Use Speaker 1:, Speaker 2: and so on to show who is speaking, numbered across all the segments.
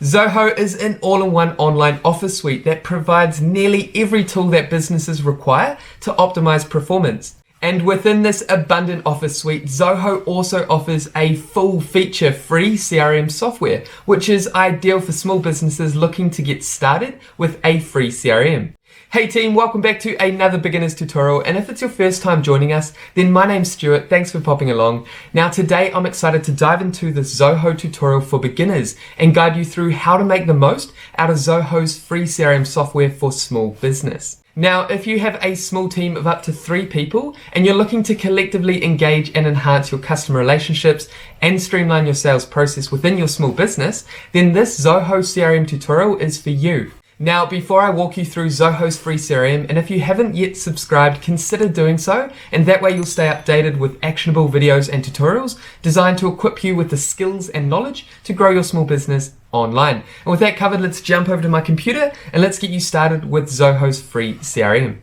Speaker 1: Zoho is an all-in-one online office suite that provides nearly every tool that businesses require to optimize performance. And within this abundant office suite, Zoho also offers a full-feature free CRM software, which is ideal for small businesses looking to get started with a free CRM. Hey team, welcome back to another beginner's tutorial, and if it's your first time joining us, then my name's Stuart, thanks for popping along. Now today I'm excited to dive into this Zoho tutorial for beginners and guide you through how to make the most out of Zoho's free CRM software for small business. Now, if you have a small team of up to 3 people and you're looking to collectively engage and enhance your customer relationships and streamline your sales process within your small business, then this Zoho CRM tutorial is for you. Now, before I walk you through Zoho's free CRM, and if you haven't yet subscribed, consider doing so, and that way you'll stay updated with actionable videos and tutorials designed to equip you with the skills and knowledge to grow your small business online. And with that covered, let's jump over to my computer and let's get you started with Zoho's free CRM.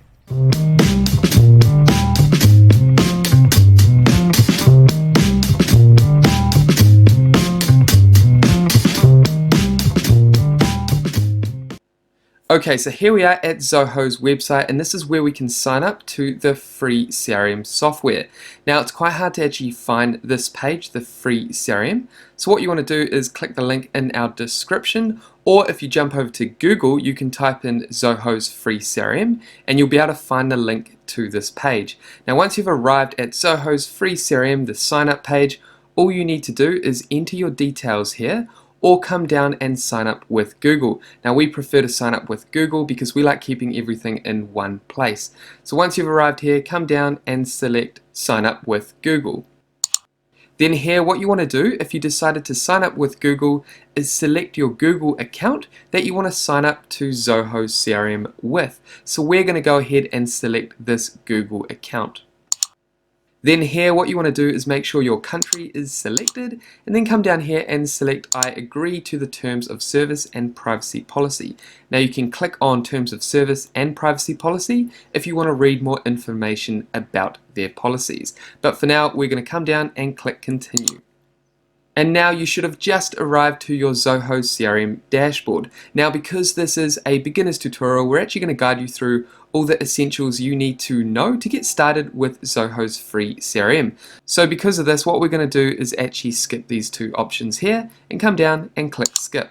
Speaker 1: Okay, so here we are at Zoho's website, and this is where we can sign up to the free CRM software. Now, it's quite hard to actually find this page, the free CRM. So what you want to do is click the link in our description, or if you jump over to Google, you can type in Zoho's free CRM, and you'll be able to find the link to this page. Now, once you've arrived at Zoho's free CRM, the sign up page, all you need to do is enter your details here, or come down and sign up with Google. Now we prefer to sign up with Google because we like keeping everything in one place. So once you've arrived here, come down and select sign up with Google. Then here, what you want to do if you decided to sign up with Google is select your Google account that you want to sign up to Zoho CRM with. So we're going to go ahead and select this Google account. Then here, what you want to do is make sure your country is selected, and then come down here and select I agree to the terms of service and privacy policy. Now you can click on terms of service and privacy policy if you want to read more information about their policies. But for now, we're going to come down and click continue. And now you should have just arrived to your Zoho CRM dashboard. Now, because this is a beginner's tutorial, we're actually going to guide you through all the essentials you need to know to get started with Zoho's free CRM. So because of this, what we're going to do is actually skip these 2 options here and come down and click skip.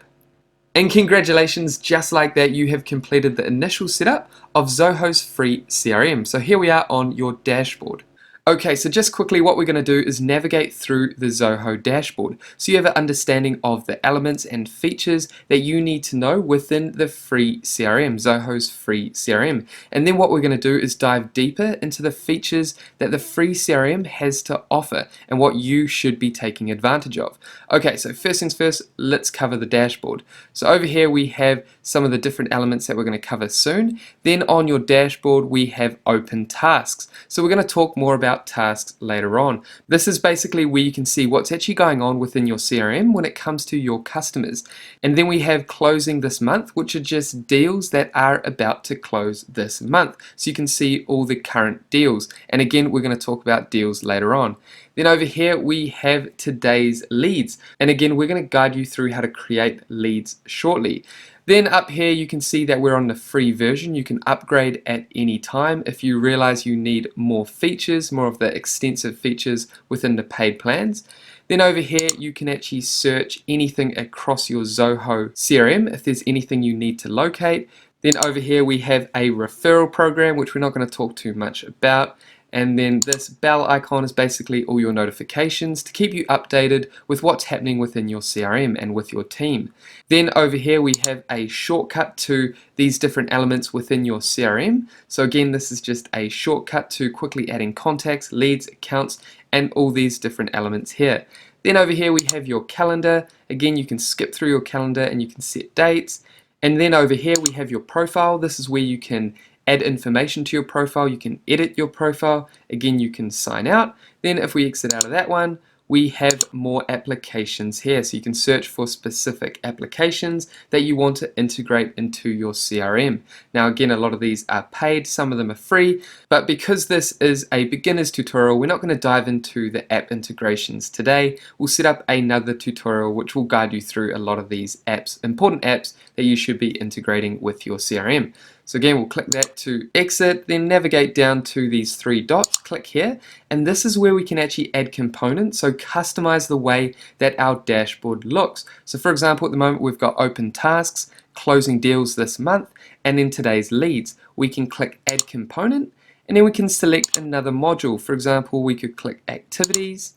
Speaker 1: And congratulations, just like that, you have completed the initial setup of Zoho's free CRM. So here we are on your dashboard. Okay, so just quickly what we're going to do is navigate through the Zoho dashboard so you have an understanding of the elements and features that you need to know within the free CRM, Zoho's free CRM. And then what we're going to do is dive deeper into the features that the free CRM has to offer and what you should be taking advantage of. Okay, so first things first, let's cover the dashboard. So over here we have some of the different elements that we're going to cover soon. Then on your dashboard we have open tasks. So we're going to talk more about tasks later on. This is basically where you can see what's actually going on within your CRM when it comes to your customers. And then we have closing this month, which are just deals that are about to close this month. So you can see all the current deals. And again, we're going to talk about deals later on. Then over here we have today's leads. And again, we're going to guide you through how to create leads shortly. Then up here you can see that we're on the free version. You can upgrade at any time if you realize you need more features, more of the extensive features within the paid plans. Then over here you can actually search anything across your Zoho CRM if there's anything you need to locate. Then over here we have a referral program, which we're not going to talk too much about. And then this bell icon is basically all your notifications to keep you updated with what's happening within your CRM and with your team. Then over here we have a shortcut to these different elements within your CRM. So again, this is just a shortcut to quickly adding contacts, leads, accounts, and all these different elements here. Then over here we have your calendar. Again, you can skip through your calendar and you can set dates. And then over here we have your profile. This is where you can add information to your profile, you can edit your profile, again you can sign out. Then if we exit out of that one, we have more applications here. So you can search for specific applications that you want to integrate into your CRM. Now again, a lot of these are paid, some of them are free, but because this is a beginner's tutorial, we're not going to dive into the app integrations today. We'll set up another tutorial which will guide you through a lot of these apps, important apps that you should be integrating with your CRM. So again, we'll click that to exit, then navigate down to these three dots, click here, and this is where we can actually add components, so customize the way that our dashboard looks. So for example, at the moment we've got open tasks, closing deals this month, and then today's leads. We can click add component, and then we can select another module. For example, we could click activities,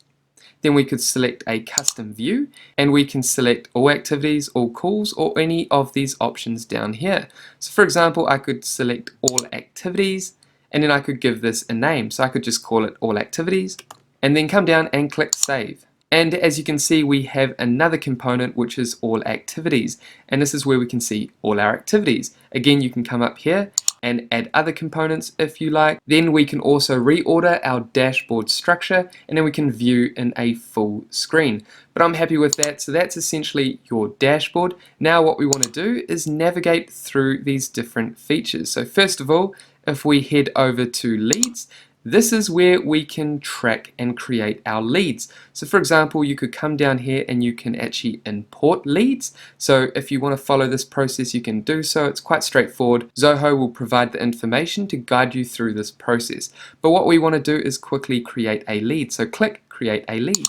Speaker 1: then we could select a custom view, and we can select all activities, all calls, or any of these options down here. So for example, I could select all activities, and then I could give this a name. So I could just call it all activities, and then come down and click save. And as you can see, we have another component which is all activities, and this is where we can see all our activities. Again, you can come up here and add other components if you like. Then we can also reorder our dashboard structure, and then we can view in a full screen. But I'm happy with that, so that's essentially your dashboard. Now what we want to do is navigate through these different features. So first of all, if we head over to leads, this is where we can track and create our leads. So for example, you could come down here and you can actually import leads. So if you want to follow this process, you can do so. It's quite straightforward. Zoho will provide the information to guide you through this process. But what we want to do is quickly create a lead. So click create a lead.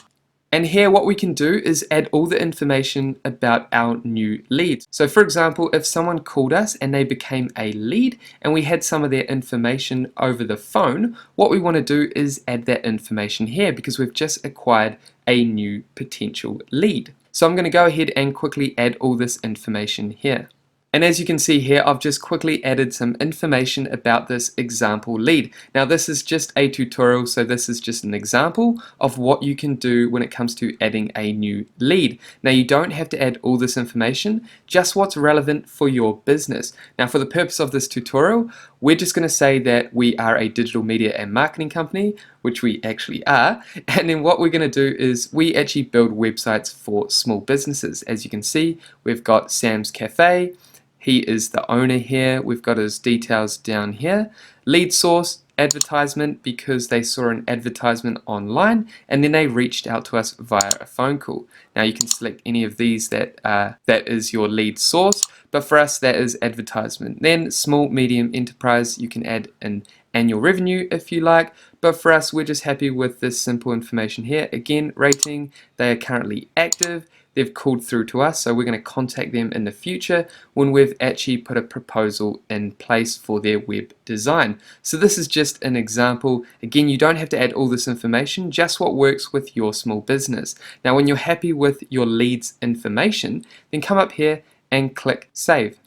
Speaker 1: And here what we can do is add all the information about our new leads. So for example, if someone called us and they became a lead and we had some of their information over the phone, what we want to do is add that information here because we've just acquired a new potential lead. So I'm going to go ahead and quickly add all this information here. And as you can see here, I've just quickly added some information about this example lead. Now this is just a tutorial, so this is just an example of what you can do when it comes to adding a new lead. Now you don't have to add all this information, just what's relevant for your business. Now for the purpose of this tutorial, we're just going to say that we are a digital media and marketing company, which we actually are, and then what we're going to do is we actually build websites for small businesses. As you can see, we've got Sam's Cafe. He is the owner here. We've got his details down here. Lead source, advertisement, because they saw an advertisement online and then they reached out to us via a phone call. Now you can select any of these that is your lead source, but for us that is advertisement. Then small, medium enterprise, you can add an annual revenue if you like, but for us we're just happy with this simple information here. Again, rating, they are currently active. They've called through to us, so we're going to contact them in the future when we've actually put a proposal in place for their web design. So this is just an example. Again, you don't have to add all this information, just what works with your small business. Now when you're happy with your leads information, then come up here and click save.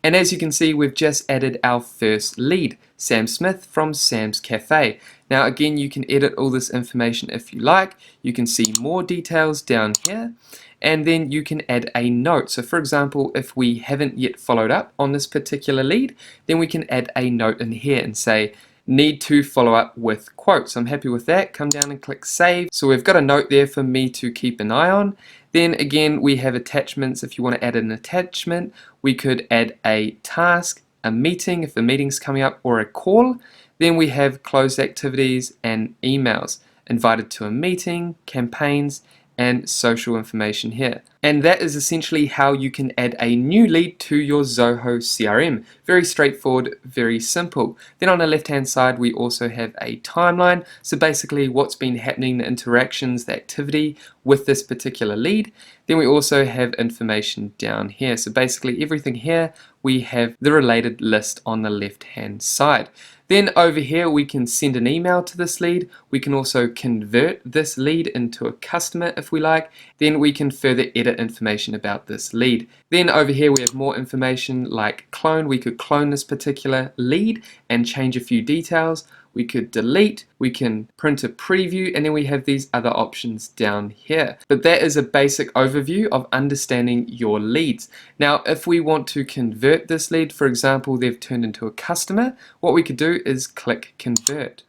Speaker 1: And as you can see, we've just added our first lead, Sam Smith from Sam's Cafe. Now again, you can edit all this information if you like. You can see more details down here, and then you can add a note. So for example, if we haven't yet followed up on this particular lead, then we can add a note in here and say, need to follow up with quotes. I'm happy with that. Come down and click save. So we've got a note there for me to keep an eye on. Then again, we have attachments. If you want to add an attachment, we could add a task, a meeting if the meeting's coming up, or a call. Then we have closed activities and emails, invited to a meeting, campaigns, and social information here. And that is essentially how you can add a new lead to your Zoho CRM. Very straightforward, very simple. Then on the left hand side we also have a timeline, so basically what's been happening, the interactions, the activity with this particular lead. Then we also have information down here, so basically everything here we have the related list on the left hand side. Then over here we can send an email to this lead. We can also convert this lead into a customer if we like. Then we can further edit information about this lead. Then over here we have more information like clone. We could clone this particular lead and change a few details. We could delete, we can print a preview, and then we have these other options down here. But that is a basic overview of understanding your leads. Now, if we want to convert this lead, for example, they've turned into a customer, what we could do is click convert.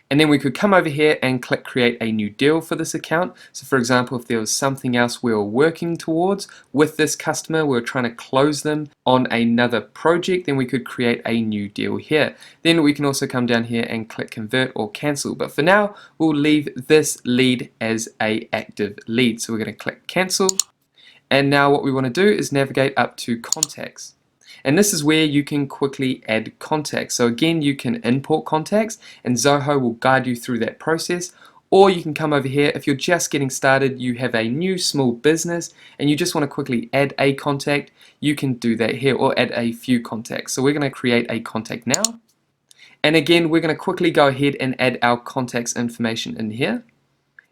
Speaker 1: And then we could come over here and click create a new deal for this account. So for example, if there was something else we were working towards with this customer, we were trying to close them on another project, then we could create a new deal here. Then we can also come down here and click convert or cancel. But for now, we'll leave this lead as a active lead. So we're going to click cancel. And now what we want to do is navigate up to contacts. And this is where you can quickly add contacts. So again, you can import contacts and Zoho will guide you through that process. Or you can come over here, if you're just getting started, you have a new small business and you just want to quickly add a contact, you can do that here, or add a few contacts. So we're going to create a contact now. And again, we're going to quickly go ahead and add our contacts information in here.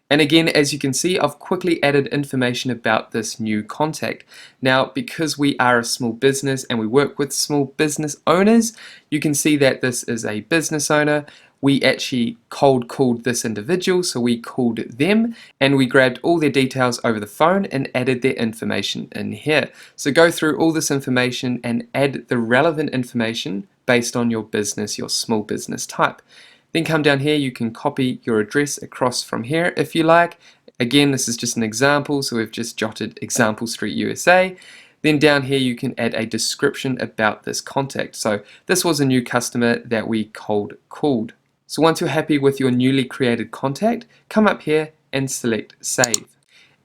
Speaker 1: And again, as you can see, I've quickly added information about this new contact. Now, because we are a small business and we work with small business owners, you can see that this is a business owner. We actually cold called this individual, so we called them and we grabbed all their details over the phone and added their information in here. So go through all this information and add the relevant information based on your business, your small business type. Then come down here, you can copy your address across from here if you like. Again, this is just an example, so we've just jotted Example Street USA. Then down here you can add a description about this contact. So this was a new customer that we cold called. So once you're happy with your newly created contact, come up here and select Save.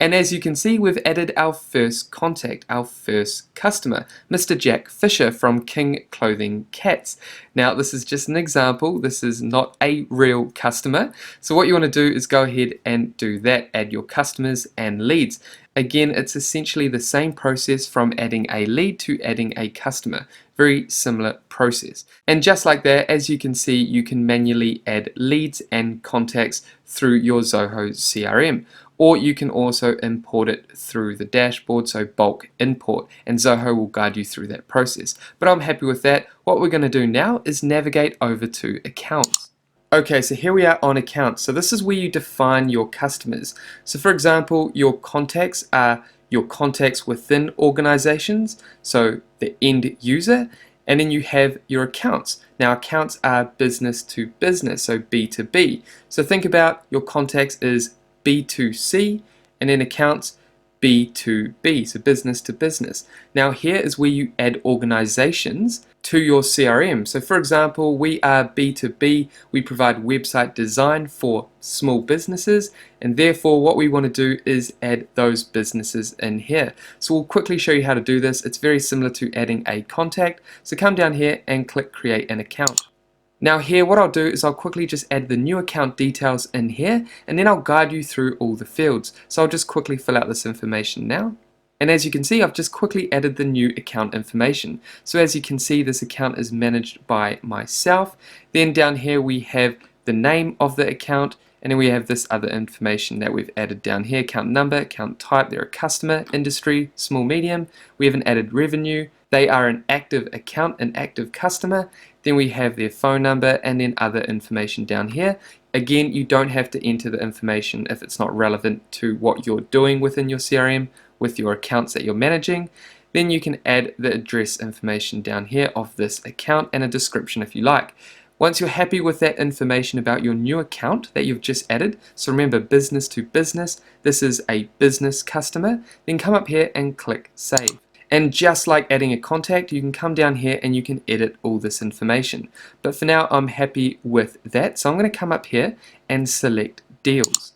Speaker 1: And as you can see, we've added our first contact, our first customer, Mr. Jack Fisher from King Clothing Cats. Now, this is just an example. This is not a real customer. So what you want to do is go ahead and do that, add your customers and leads. Again, it's essentially the same process from adding a lead to adding a customer. Very similar process. And just like that, as you can see, you can manually add leads and contacts through your Zoho CRM. Or you can also import it through the dashboard, so bulk import, and Zoho will guide you through that process. But I'm happy with that. What we're going to do now is navigate over to accounts. Okay, so here we are on accounts. So this is where you define your customers. So for example, your contacts are your contacts within organizations, so the end user, and then you have your accounts. Now accounts are business to business, so B2B. So think about your contacts is B2C, and then accounts B2B, so business to business. Now here is where you add organizations to your CRM. So for example, we are B2B, we provide website design for small businesses, and therefore what we want to do is add those businesses in here. So we'll quickly show you how to do this. It's very similar to adding a contact. So come down here and click create an account. Now here what I'll do is I'll quickly just add the new account details in here, and then I'll guide you through all the fields. So I'll just quickly fill out this information now. And as you can see, I've just quickly added the new account information. So as you can see, this account is managed by myself. Then down here we have the name of the account, and then we have this other information that we've added down here: account number, account type, they're a customer, industry, small, medium. We haven't added revenue. They are an active account, an active customer. Then we have their phone number and then other information down here. Again, you don't have to enter the information if it's not relevant to what you're doing within your CRM with your accounts that you're managing. Then you can add the address information down here of this account and a description if you like. Once you're happy with that information about your new account that you've just added, so remember business to business, this is a business customer, then come up here and click Save. And just like adding a contact, you can come down here and you can edit all this information. But for now, I'm happy with that. So I'm going to come up here and select Deals.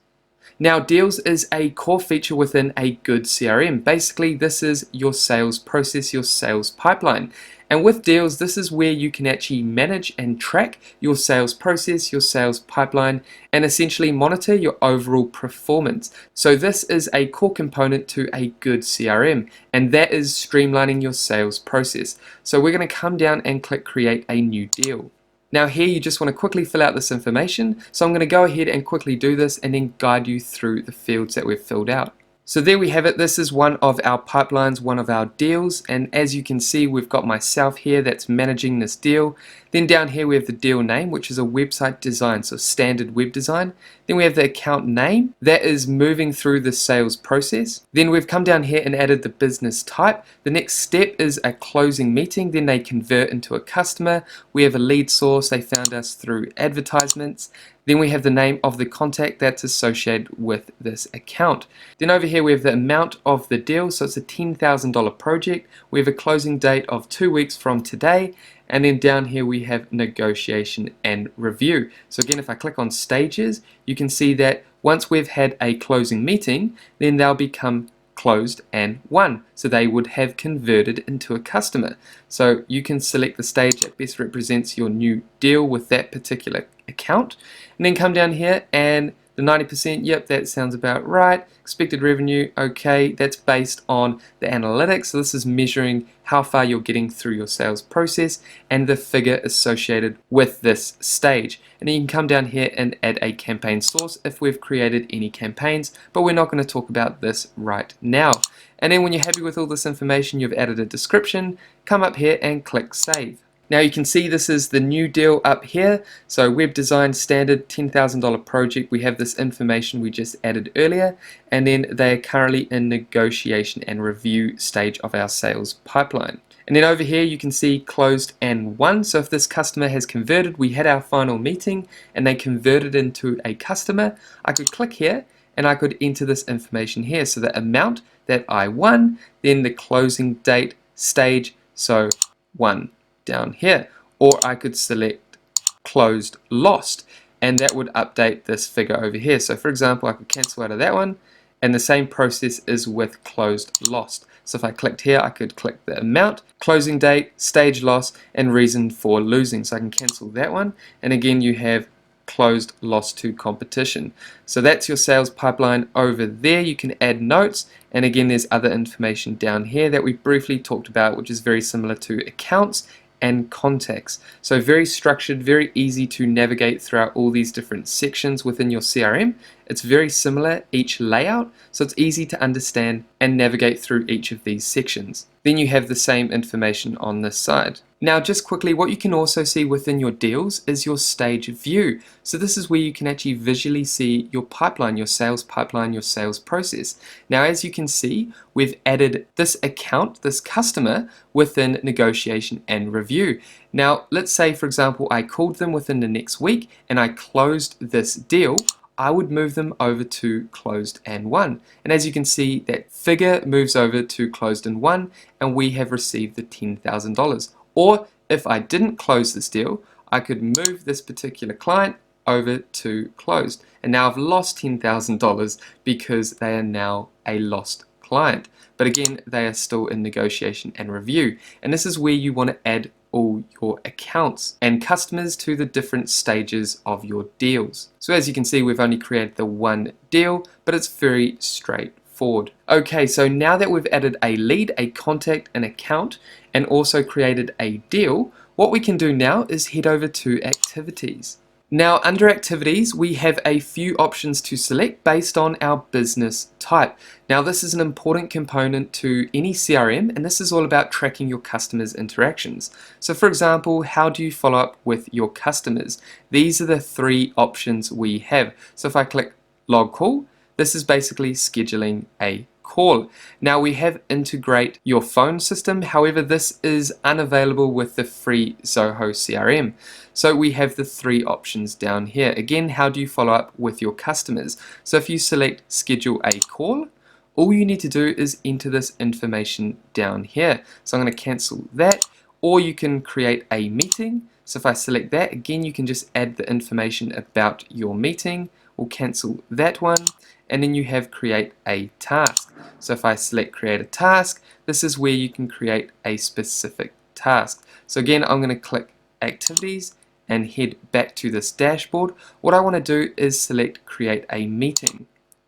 Speaker 1: Now, Deals is a core feature within a good CRM. Basically, this is your sales process, your sales pipeline. And with Deals, this is where you can actually manage and track your sales process, your sales pipeline, and essentially monitor your overall performance. So this is a core component to a good CRM, and that is streamlining your sales process. So we're going to come down and click Create a New Deal. Now here you just want to quickly fill out this information, so I'm going to go ahead and quickly do this and then guide you through the fields that we've filled out. So there we have it. This is one of our pipelines, one of our deals, and as you can see, we've got myself here that's managing this deal. Then down here we have the deal name, which is a website design, so standard web design. Then we have the account name that is moving through the sales process. Then we've come down here and added the business type. The next step is a closing meeting, then they convert into a customer. We have a lead source, they found us through advertisements. Then we have the name of the contact that's associated with this account. Then over here we have the amount of the deal, so it's a $10,000 project. We have a closing date of 2 weeks from today, and then down here we have negotiation and review. So again, if I click on stages, you can see that once we've had a closing meeting, then they'll become closed and won. So they would have converted into a customer. So you can select the stage that best represents your new deal with that particular account, and then come down here and the 90%, yep, that sounds about right. Expected revenue, okay, that's based on the analytics. So this is measuring how far you're getting through your sales process and the figure associated with this stage. And then you can come down here and add a campaign source if we've created any campaigns, but we're not going to talk about this right now. And then when you're happy with all this information, you've added a description, come up here and click save. Now you can see this is the new deal up here. So web design standard $10,000 project. We have this information we just added earlier, and then they are currently in negotiation and review stage of our sales pipeline. And then over here you can see closed and won. So if this customer has converted, we had our final meeting and they converted into a customer, I could click here and I could enter this information here. So the amount that I won, then the closing date, stage, so won down here, or I could select closed lost, and that would update this figure over here. So for example, I could cancel out of that one, and the same process is with closed lost. So if I clicked here, I could click the amount, closing date, stage loss, and reason for losing. So I can cancel that one, and again you have closed lost to competition. So that's your sales pipeline over there. You can add notes, and again there's other information down here that we briefly talked about, which is very similar to accounts and contacts. So very structured, very easy to navigate throughout all these different sections within your CRM. It's very similar, each layout, so it's easy to understand and navigate through each of these sections. Then you have the same information on this side. Now just quickly, what you can also see within your deals is your stage view. So this is where you can actually visually see your pipeline, your sales process. Now as you can see, we've added this account, this customer, within negotiation and review. Now let's say for example I called them within the next week and I closed this deal. I would move them over to closed and won. And as you can see, that figure moves over to closed and won, and we have received the $10,000. Or if I didn't close this deal, I could move this particular client over to closed. And now I've lost $10,000 because they are now a lost client. But again, they are still in negotiation and review. And this is where you want to add all your accounts and customers to the different stages of your deals. So as you can see, we've only created the one deal, but it's very straightforward. Okay, so now that we've added a lead, a contact, an account, and also created a deal, what we can do now is head over to activities. Now under activities, we have a few options to select based on our business type. Now this is an important component to any CRM, and this is all about tracking your customers' interactions. So for example, how do you follow up with your customers? These are the three options we have. So if I click log call, this is basically scheduling a call. Now we have integrate your phone system, however this is unavailable with the free Zoho CRM. So we have the three options down here. Again, how do you follow up with your customers? So if you select schedule a call, all you need to do is enter this information down here. So I'm going to cancel that, or you can create a meeting. So if I select that, again you can just add the information about your meeting. We'll cancel that one, and then you have create a task. So if I select create a task, this is where you can create a specific task. So again, I'm going to click activities and head back to this dashboard. What I want to do is select create a meeting,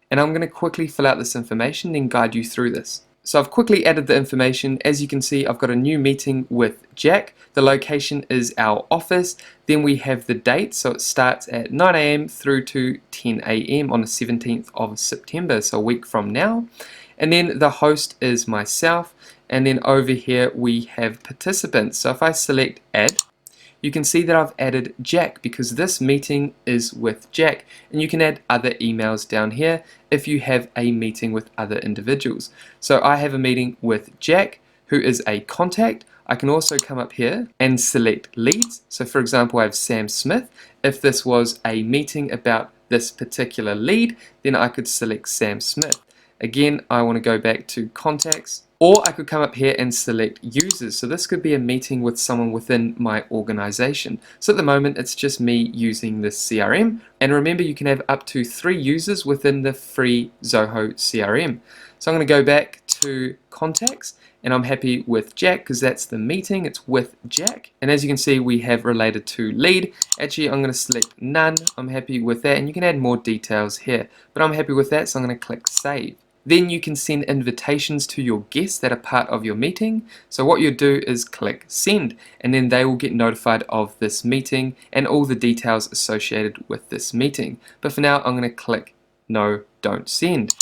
Speaker 1: and I'm going to quickly fill out this information and guide you through this. So I've quickly added the information. As you can see, I've got a new meeting with Jack. The location is our office. Then we have the date, so it starts at 9 AM through to 10 AM on the 17th of September, so a week from now. And then the host is myself, and then over here we have participants. So if I select add, you can see that I've added Jack because this meeting is with Jack, and you can add other emails down here if you have a meeting with other individuals. So I have a meeting with Jack, who is a contact. I can also come up here and select leads. So for example, I have Sam Smith. If this was a meeting about this particular lead, then I could select Sam Smith. Again, I want to go back to contacts, or I could come up here and select users. So this could be a meeting with someone within my organization. So at the moment, it's just me using this CRM. And remember, you can have up to 3 users within the free Zoho CRM. So I'm going to go back to contacts, and I'm happy with Jack because that's the meeting. It's with Jack. And as you can see, we have related to lead. Actually, I'm going to select none. I'm happy with that. And you can add more details here, but I'm happy with that. So I'm going to click save. Then you can send invitations to your guests that are part of your meeting. So what you do is click send, and then they will get notified of this meeting and all the details associated with this meeting. But for now, I'm going to click no, don't send.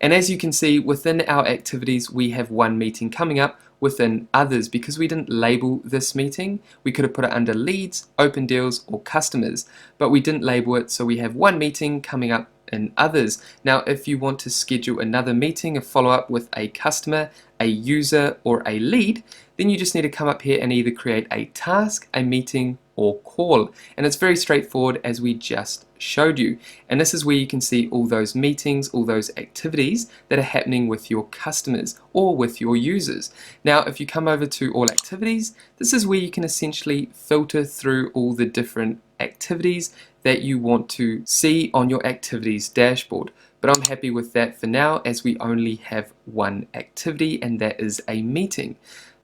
Speaker 1: And as you can see, within our activities, we have one meeting coming up within others. Because we didn't label this meeting, we could have put it under leads, open deals, or customers, but we didn't label it, so we have one meeting coming up in others. Now, if you want to schedule another meeting, a follow-up with a customer, a user, or a lead, then you just need to come up here and either create a task, a meeting, or call. And it's very straightforward as we just showed you. And this is where you can see all those meetings, all those activities that are happening with your customers or with your users. Now, if you come over to all activities, this is where you can essentially filter through all the different activities that you want to see on your activities dashboard. But I'm happy with that for now, as we only have one activity, and that is a meeting.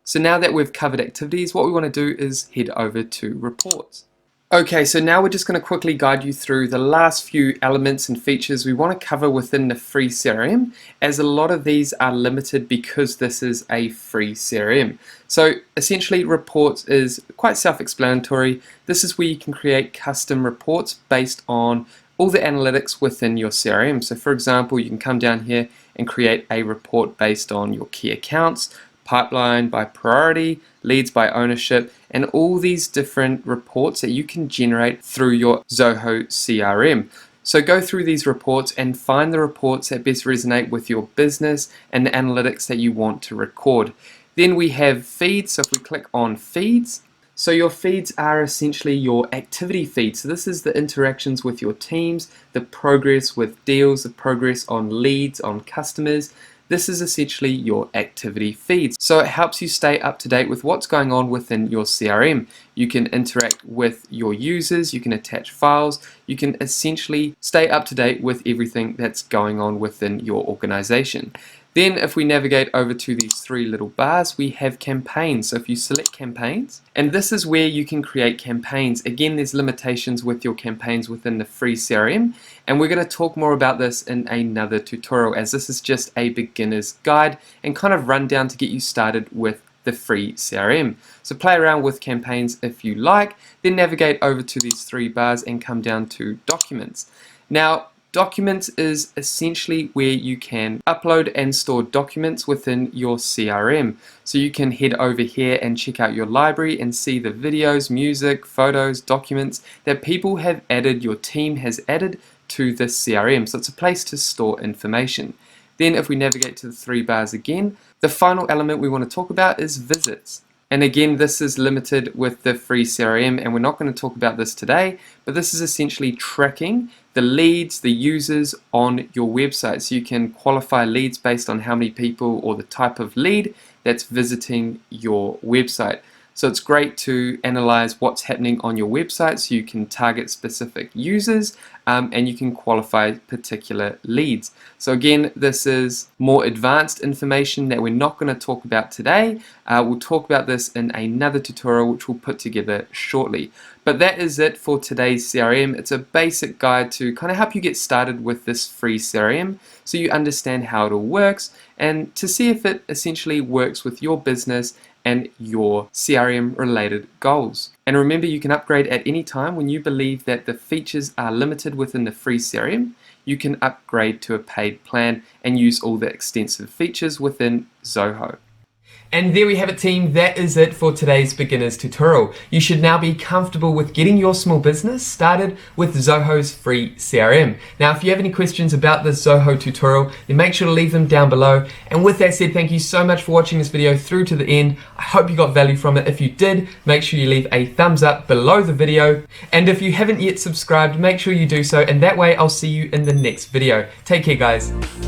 Speaker 1: So now that we've covered activities, what we want to do is head over to reports. Okay, so now we're just going to quickly guide you through the last few elements and features we want to cover within the free CRM, as a lot of these are limited because this is a free CRM. So essentially, reports is quite self-explanatory. This is where you can create custom reports based on all the analytics within your CRM. So for example, you can come down here and create a report based on your key accounts, pipeline by priority, leads by ownership, and all these different reports that you can generate through your Zoho CRM. So go through these reports and find the reports that best resonate with your business and the analytics that you want to record. Then we have feeds. So if we click on feeds, so your feeds are essentially your activity feeds. So this is the interactions with your teams, the progress with deals, the progress on leads, on customers. This is essentially your activity feeds. So it helps you stay up to date with what's going on within your CRM. You can interact with your users, you can attach files, you can essentially stay up to date with everything that's going on within your organization. Then if we navigate over to these 3 little bars, we have campaigns. So if you select campaigns, and this is where you can create campaigns. Again, there's limitations with your campaigns within the free CRM, and we're going to talk more about this in another tutorial, as this is just a beginner's guide and kind of rundown to get you started with the free CRM. So play around with campaigns if you like, then navigate over to these 3 bars and come down to documents. Now, documents is essentially where you can upload and store documents within your CRM. So you can head over here and check out your library and see the videos, music, photos, documents that people have added, your team has added to the CRM. So it's a place to store information. Then if we navigate to the 3 bars again, the final element we want to talk about is visits. And again, this is limited with the free CRM, and we're not going to talk about this today, but this is essentially tracking the leads, the users on your website. So you can qualify leads based on how many people or the type of lead that's visiting your website. So it's great to analyze what's happening on your website, so you can target specific users and you can qualify particular leads. So again, this is more advanced information that we're not going to talk about today. We'll talk about this in another tutorial which we'll put together shortly. But that is it for today's CRM. It's a basic guide to kind of help you get started with this free CRM so you understand how it all works and to see if it essentially works with your business and your CRM related goals. And remember, you can upgrade at any time. When you believe that the features are limited within the free CRM, you can upgrade to a paid plan and use all the extensive features within Zoho. And there we have it, team. That is it for today's beginner's tutorial. You should now be comfortable with getting your small business started with Zoho's free CRM. Now, if you have any questions about this Zoho tutorial, then make sure to leave them down below. And with that said, thank you so much for watching this video through to the end. I hope you got value from it. If you did, make sure you leave a thumbs up below the video. And if you haven't yet subscribed, make sure you do so. And that way I'll see you in the next video. Take care, guys.